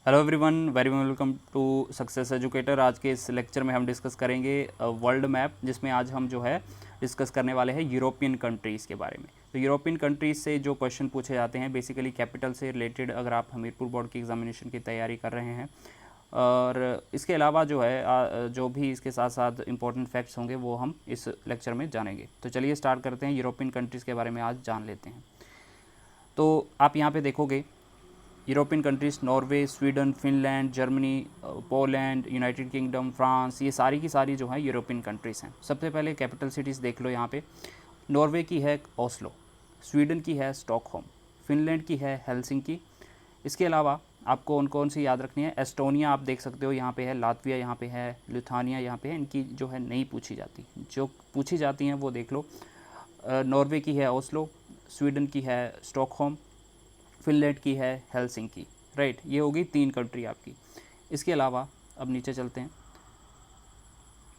Hello everyone, very welcome to success educator. आज के इस लेक्चर में हम डिस्कस करेंगे वर्ल्ड मैप, जिसमें आज हम जो है डिस्कस करने वाले हैं यूरोपियन कंट्रीज़ के बारे में। तो यूरोपियन कंट्रीज़ से जो क्वेश्चन पूछे जाते हैं बेसिकली कैपिटल से रिलेटेड, अगर आप हमीरपुर बोर्ड की एग्जामिनेशन की तैयारी कर रहे हैं, और इसके अलावा जो है जो भी इसके साथ साथ इम्पोर्टेंट फैक्ट्स होंगे वो हम इस लेक्चर में जानेंगे। तो चलिए स्टार्ट करते हैं, यूरोपियन कंट्रीज़ के बारे में आज जान लेते हैं। तो आप यहाँ पे देखोगे European countries Norway, Sweden, Finland, Germany, Poland, United kingdom, France, ये सारी की सारी जो है यूरोपियन कंट्रीज़ हैं। सबसे पहले कैपिटल सिटीज़ देख लो यहाँ पे। नॉर्वे की है ओस्लो, स्वीडन की है स्टॉकहोम, फिनलैंड की है हेलसिंकी। इसके अलावा आपको कौन कौन सी याद रखनी है, एस्टोनिया आप देख सकते हो यहाँ पे है, लातविया यहाँ पे है, लिथुआनिया यहाँ पे है। इनकी जो है नहीं पूछी जाती, जो पूछी जाती हैं वो देख लो। नॉर्वे की है ओस्लो, स्वीडन की है स्टॉकहोम, फिनलैंड की है हेलसिंकी। राइट, ये होगी 3 कंट्री आपकी। इसके अलावा अब नीचे चलते हैं,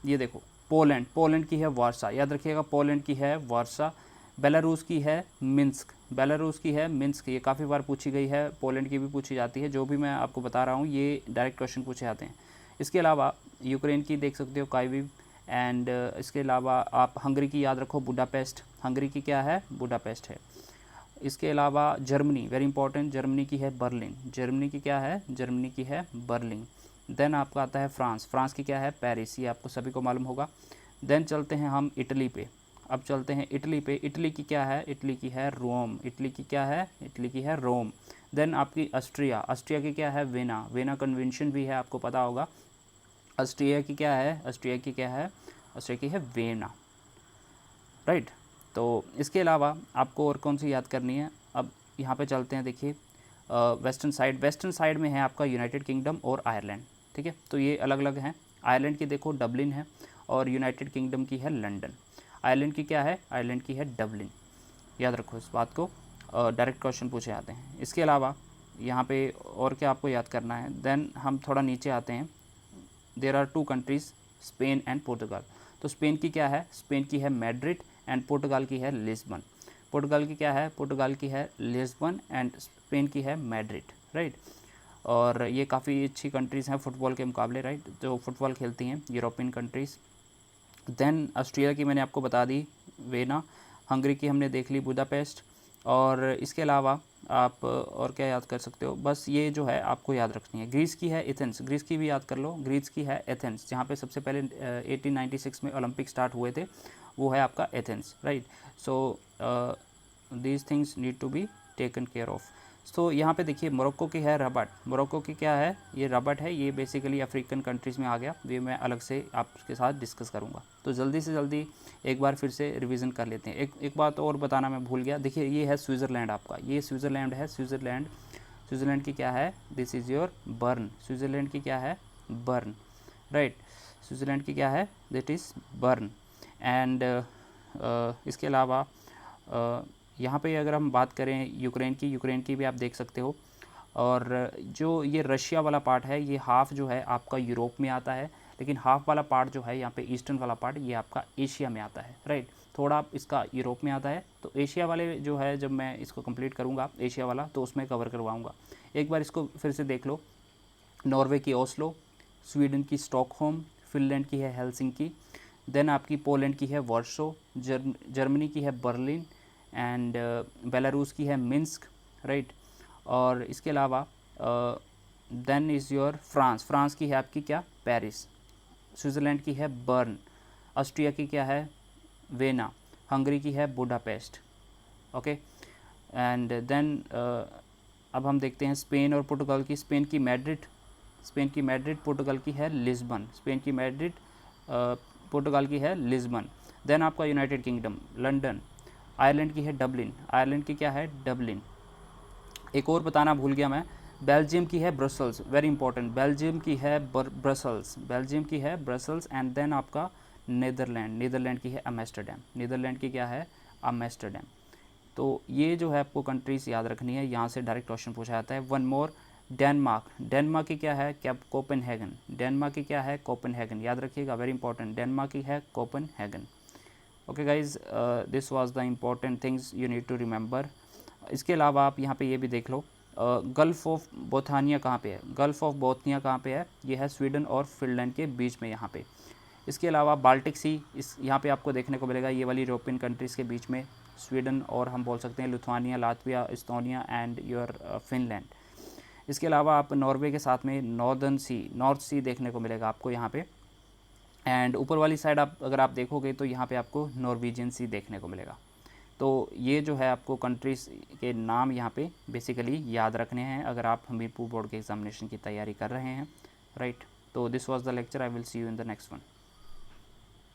ये देखो पोलैंड, पोलैंड की है वारसा, याद रखिएगा पोलैंड की है वारसा। बेलारूस की है मिन्स्क, बेलारूस की है मिन्स्क, ये काफ़ी बार पूछी गई है। पोलैंड की भी पूछी जाती है, जो भी मैं आपको बता रहा हूँ ये डायरेक्ट क्वेश्चन पूछे जाते हैं। इसके अलावा यूक्रेन की देख सकते हो काइविव, एंड इसके अलावा आप हंगरी की याद रखो बुडापेस्ट, हंगरी की क्या है बुडापेस्ट है। इसके अलावा जर्मनी, वेरी इंपॉर्टेंट, जर्मनी की है बर्लिन, जर्मनी की क्या है, जर्मनी की है बर्लिन। देन आपका आता है फ्रांस, फ्रांस की क्या है पेरिस, ये आपको सभी को मालूम होगा। देन चलते हैं हम इटली पे, अब चलते हैं इटली पे। इटली की क्या है, इटली की है रोम, इटली की क्या है, इटली की है रोम। देन आपकी ऑस्ट्रिया, ऑस्ट्रिया की क्या है वेना, वेना कन्वेंशन भी है आपको पता होगा। ऑस्ट्रिया की क्या है, ऑस्ट्रिया की क्या है, ऑस्ट्रिया की है वेना। राइट, तो इसके अलावा आपको और कौन सी याद करनी है, अब यहाँ पे चलते हैं। देखिए वेस्टर्न साइड, वेस्टर्न साइड में है आपका यूनाइटेड किंगडम और आयरलैंड। ठीक है, तो ये अलग अलग हैं। आयरलैंड की देखो डबलिन है, और यूनाइटेड किंगडम की है लंदन। आयरलैंड की क्या है, आयरलैंड की है डबलिन, याद रखो इस बात को, डायरेक्ट क्वेश्चन पूछे जाते हैं। इसके अलावा यहाँ पे और क्या आपको याद करना है, देन हम थोड़ा नीचे आते हैं। There are 2 countries, Spain and Portugal. तो स्पेन की क्या है, स्पेन की है मैड्रिड, एंड पोर्टुगाल की है लिस्बन। पोर्टुगाल की क्या है, पोर्टुगाल की है लिस्बन, एंड स्पेन की है मैड्रिड। राइट, और ये काफ़ी अच्छी कंट्रीज़ हैं फुटबॉल के मुकाबले, राइट, जो फुटबॉल खेलती हैं यूरोपियन कंट्रीज़। देन ऑस्ट्रिया की मैंने आपको बता दी वेना, हंगरी की हमने देख ली बुडापेस्ट, और इसके अलावा आप और क्या याद कर सकते हो, बस ये जो है आपको याद रखनी है। ग्रीस की है एथेंस, ग्रीस की भी याद कर लो, ग्रीस की है एथेंस, जहाँ पे सबसे पहले 1896 में ओलंपिक स्टार्ट हुए थे, वो है आपका Athens. Right, so these things need to be taken care of. तो यहाँ पे देखिए मोरक्को की है रबाट, मोरक्को की क्या है, ये रबाट है, ये बेसिकली अफ्रीकन कंट्रीज़ में आ गया, ये मैं अलग से आपके साथ डिस्कस करूँगा। तो जल्दी से जल्दी एक बार फिर से रिवीजन कर लेते हैं। एक बात और बताना मैं भूल गया, देखिए ये है स्विट्ज़रलैंड आपका, ये स्विट्ज़रलैंड है, स्विट्ज़रलैंड, स्विट्ज़रलैंड की क्या है, this is your burn, Switzerland की क्या है बर्न। राइट, स्विट्ज़रलैंड की क्या है, दैट इज़ बर्न। एंड इसके अलावा यहाँ पे अगर हम बात करें यूक्रेन की, यूक्रेन की भी आप देख सकते हो। और जो ये रशिया वाला पार्ट है, ये हाफ़ जो है आपका यूरोप में आता है, लेकिन हाफ़ वाला पार्ट जो है यहाँ पे ईस्टर्न वाला पार्ट, ये आपका एशिया में आता है। राइट, थोड़ा इसका यूरोप में आता है। तो एशिया वाले जो है, जब मैं इसको कंप्लीट करूँगा एशिया वाला, तो उसमें कवर करवाऊँगा। एक बार इसको फिर से देख लो। नॉर्वे की ओस्लो, स्वीडन की स्टॉकहोम, फिनलैंड की है हेलसिंकी, देन आपकी पोलैंड की है वार्सो, जर्मनी की है बर्लिन, एंड बेलारूस की है मिन्स्क। राइट, और इसके अलावा then is your France, France की है आपकी क्या पेरिस, स्विट्ज़रलैंड की है बर्न, ऑस्ट्रिया की क्या है वेना, हंगरी की है बुडापेस्ट। ओके, एंड देन अब हम देखते हैं स्पेन और पुर्तगाल की। स्पेन की मैड्रिड, स्पेन की मैड्रिड, पुर्तगाल की है लिस्बन, स्पेन की मैड्रिड, पुर्तगाल की है लिस्बन। देन आपका यूनाइटेड किंगडम लंदन, आयरलैंड की है डबलिन, आयरलैंड की क्या है डबलिन। एक और बताना भूल गया मैं, बेल्जियम की है ब्रसल्स, वेरी इंपॉर्टेंट, बेल्जियम की है ब्रसल्स, बेल्जियम की है ब्रसल्स। एंड देन आपका नीदरलैंड, नीदरलैंड की है अमेस्टरडैम, नीदरलैंड की क्या है अमेस्टरडैम। तो ये जो है आपको कंट्रीज़ याद रखनी है, यहाँ से डायरेक्ट क्वेश्चन पूछा जाता है। वन मोर, डेनमार्क, डेनमार्क की क्या है क्या कोपेनहेगन, डेनमार्क की क्या है कोपेनहेगन, याद रखिएगा, वेरी इंपॉर्टेंट, डेनमार्क की है Copenhagen. Okay guys, this was the important things you need to remember. इसके अलावा आप यहाँ पे ये भी देख लो, गल्फ़ ऑफ बोथानिया कहाँ पे है? गल्फ़ ऑफ बोथनिया कहाँ पे है? ये है स्वीडन और फिनलैंड के बीच में यहाँ पे। इसके अलावा बाल्टिक सी इस यहाँ पे आपको देखने को मिलेगा, ये वाली यूरोपियन कंट्रीज़ के बीच में स्वीडन और हम बोल सकते हैं Lithuania, Latvia, Estonia and your Finland. इसके अलावा आप नॉर्वे के साथ में नॉर्थ सी देखने को मिलेगा आपको यहाँ पे। एंड ऊपर वाली साइड आप अगर आप देखोगे तो यहाँ पे आपको नॉर्वेजियन सी देखने को मिलेगा। तो ये जो है आपको कंट्रीज़ के नाम यहाँ पे बेसिकली याद रखने हैं अगर आप हमीरपुर बोर्ड के एग्जामिनेशन की तैयारी कर रहे हैं, राइट। तो this was the lecture, I will see you in the next one.